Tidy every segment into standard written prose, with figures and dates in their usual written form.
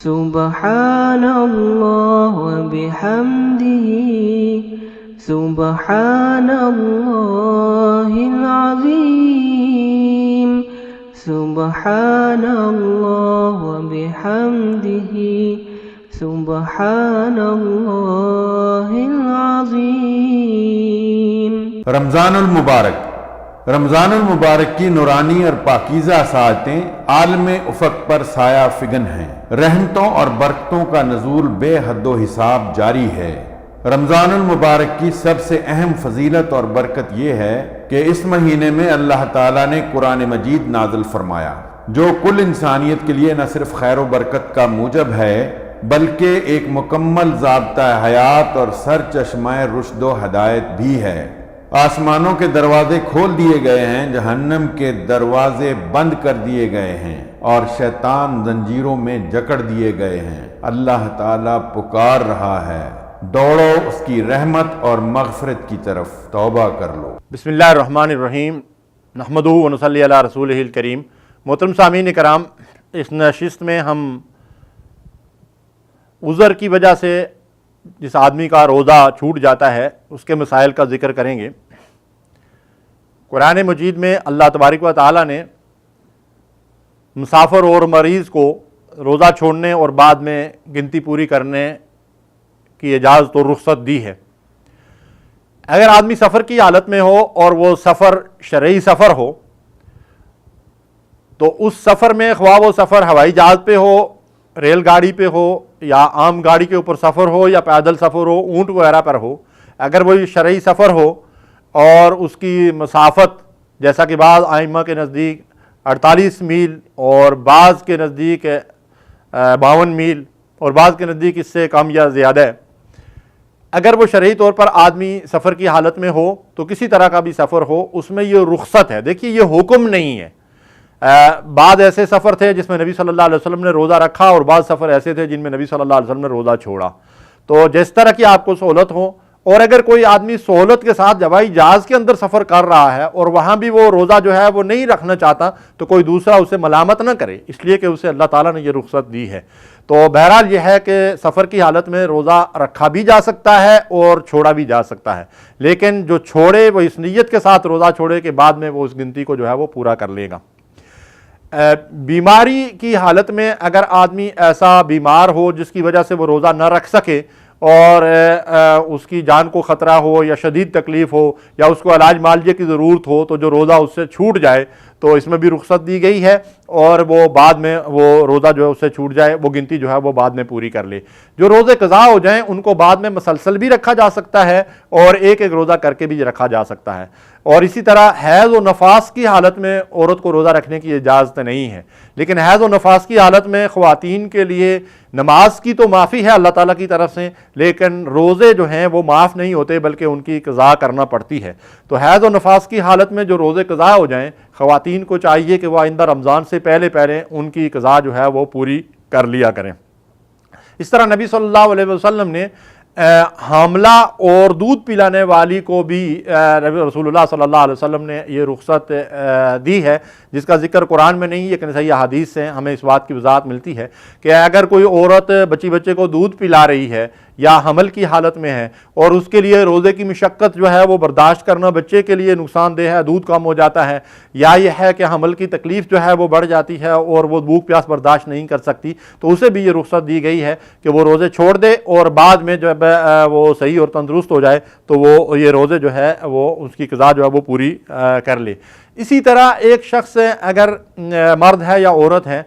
سبحان اللہ وبحمدہ سبحان اللہ العظیم سبحان اللہ وبحمدہ سبحان اللہ العظیم۔ رمضان المبارک رمضان المبارک کی نورانی اور پاکیزہ ساعتیں عالم افق پر سایہ فگن ہیں۔ رحمتوں اور برکتوں کا نزول بے حد و حساب جاری ہے۔ رمضان المبارک کی سب سے اہم فضیلت اور برکت یہ ہے کہ اس مہینے میں اللہ تعالیٰ نے قرآن مجید نازل فرمایا، جو کل انسانیت کے لیے نہ صرف خیر و برکت کا موجب ہے بلکہ ایک مکمل ضابطہ حیات اور سرچشمہ رشد و ہدایت بھی ہے۔ آسمانوں کے دروازے کھول دیے گئے ہیں، جہنم کے دروازے بند کر دیے گئے ہیں اور شیطان زنجیروں میں جکڑ دیے گئے ہیں۔ اللہ تعالیٰ پکار رہا ہے، دوڑو اس کی رحمت اور مغفرت کی طرف، توبہ کر لو۔ بسم اللہ الرحمن الرحیم، نحمدہ و نصلی علی رسولہ الکریم۔ محترم سامعین کرام، اس نشست میں ہم عذر کی وجہ سے جس آدمی کا روزہ چھوٹ جاتا ہے اس کے مسائل کا ذکر کریں گے۔ قرآن مجید میں اللہ تبارک و تعالیٰ نے مسافر اور مریض کو روزہ چھوڑنے اور بعد میں گنتی پوری کرنے کی اجازت و رخصت دی ہے۔ اگر آدمی سفر کی حالت میں ہو اور وہ سفر شرعی سفر ہو تو اس سفر میں خواہ وہ سفر ہوائی جہاز پہ ہو، ریل گاڑی پہ ہو یا عام گاڑی کے اوپر سفر ہو یا پیدل سفر ہو، اونٹ وغیرہ پر ہو، اگر وہ شرعی سفر ہو اور اس کی مسافت جیسا کہ بعض ائمہ کے نزدیک 48 میل اور بعض کے نزدیک 52 میل اور بعض کے نزدیک اس سے کم یا زیادہ ہے، اگر وہ شرعی طور پر آدمی سفر کی حالت میں ہو تو کسی طرح کا بھی سفر ہو اس میں یہ رخصت ہے۔ دیکھیے یہ حکم نہیں ہے۔ بعض ایسے سفر تھے جس میں نبی صلی اللہ علیہ وسلم نے روزہ رکھا اور بعض سفر ایسے تھے جن میں نبی صلی اللہ علیہ وسلم نے روزہ چھوڑا۔ تو جس طرح کی آپ کو سہولت ہو، اور اگر کوئی آدمی سہولت کے ساتھ ہوائی جہاز کے اندر سفر کر رہا ہے اور وہاں بھی وہ روزہ جو ہے وہ نہیں رکھنا چاہتا تو کوئی دوسرا اسے ملامت نہ کرے، اس لیے کہ اسے اللہ تعالیٰ نے یہ رخصت دی ہے۔ تو بہرحال یہ ہے کہ سفر کی حالت میں روزہ رکھا بھی جا سکتا ہے اور چھوڑا بھی جا سکتا ہے، لیکن جو چھوڑے وہ اس نیت کے ساتھ روزہ چھوڑے کہ بعد میں وہ اس گنتی کو جو ہے وہ پورا کر لے گا۔ بیماری کی حالت میں اگر آدمی ایسا بیمار ہو جس کی وجہ سے وہ روزہ نہ رکھ سکے اور اس کی جان کو خطرہ ہو یا شدید تکلیف ہو یا اس کو علاج معالجے کی ضرورت ہو تو جو روزہ اس سے چھوٹ جائے تو اس میں بھی رخصت دی گئی ہے، اور وہ بعد میں وہ روزہ جو ہے اس سے چھوٹ جائے وہ گنتی جو ہے وہ بعد میں پوری کر لے۔ جو روزے قضا ہو جائیں ان کو بعد میں مسلسل بھی رکھا جا سکتا ہے اور ایک ایک روزہ کر کے بھی رکھا جا سکتا ہے۔ اور اسی طرح حیض و نفاس کی حالت میں عورت کو روزہ رکھنے کی اجازت نہیں ہے، لیکن حیض و نفاس کی حالت میں خواتین کے لیے نماز کی تو معافی ہے اللہ تعالیٰ کی طرف سے، لیکن روزے جو ہیں وہ معاف نہیں ہوتے بلکہ ان کی قضا کرنا پڑتی ہے۔ تو حیض و نفاس کی حالت میں جو روزے قضا ہو جائیں خواتین کو چاہیے کہ وہ آئندہ رمضان سے پہلے ان کی قضا جو ہے وہ پوری کر لیا کریں۔ اس طرح نبی صلی اللہ علیہ وسلم نے حاملہ اور دودھ پلانے والی کو بھی رسول اللہ صلی اللہ علیہ وسلم نے یہ رخصت دی ہے، جس کا ذکر قرآن میں نہیں لیکن صحیح حدیث سے ہمیں اس بات کی وضاحت ملتی ہے کہ اگر کوئی عورت بچے کو دودھ پلا رہی ہے یا حمل کی حالت میں ہے اور اس کے لیے روزے کی مشقت جو ہے وہ برداشت کرنا بچے کے لیے نقصان دہ ہے، دودھ کم ہو جاتا ہے، یا یہ ہے کہ حمل کی تکلیف جو ہے وہ بڑھ جاتی ہے اور وہ بھوک پیاس برداشت نہیں کر سکتی، تو اسے بھی یہ رخصت دی گئی ہے کہ وہ روزے چھوڑ دے اور بعد میں جب وہ صحیح اور تندرست ہو جائے تو وہ یہ روزے جو ہے وہ اس کی قضا جو ہے وہ پوری کر لے۔ اسی طرح ایک شخص اگر مرد ہے یا عورت ہے،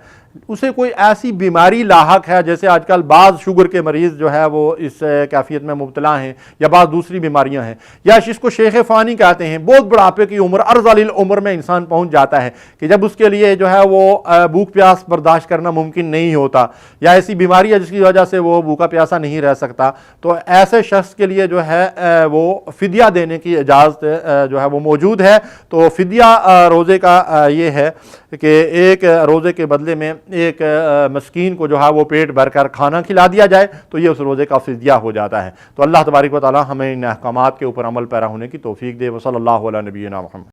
اسے کوئی ایسی بیماری لاحق ہے، جیسے آج کل بعض شوگر کے مریض جو ہے وہ اس کیفیت میں مبتلا ہیں یا بعض دوسری بیماریاں ہیں، یا جس کو شیخ فانی کہتے ہیں، بہت بڑھاپے کی عمر ارذل العمر میں انسان پہنچ جاتا ہے کہ جب اس کے لیے جو ہے وہ بھوک پیاس برداشت کرنا ممکن نہیں ہوتا، یا ایسی بیماری ہے جس کی وجہ سے وہ بھوکا پیاسا نہیں رہ سکتا، تو ایسے شخص کے لیے جو ہے وہ فدیہ دینے کی اجازت جو ہے وہ موجود ہے۔ تو فدیہ روزے کا یہ ہے کہ ایک روزے کے بدلے میں ایک مسکین کو جو ہے وہ پیٹ بھر کر کھانا کھلا دیا جائے تو یہ اس روزے کا فدیہ ہو جاتا ہے۔ تو اللہ تبارک و تعالی ہمیں ان احکامات کے اوپر عمل پیرا ہونے کی توفیق دے۔ وصلی اللہ علی نبینا محمد۔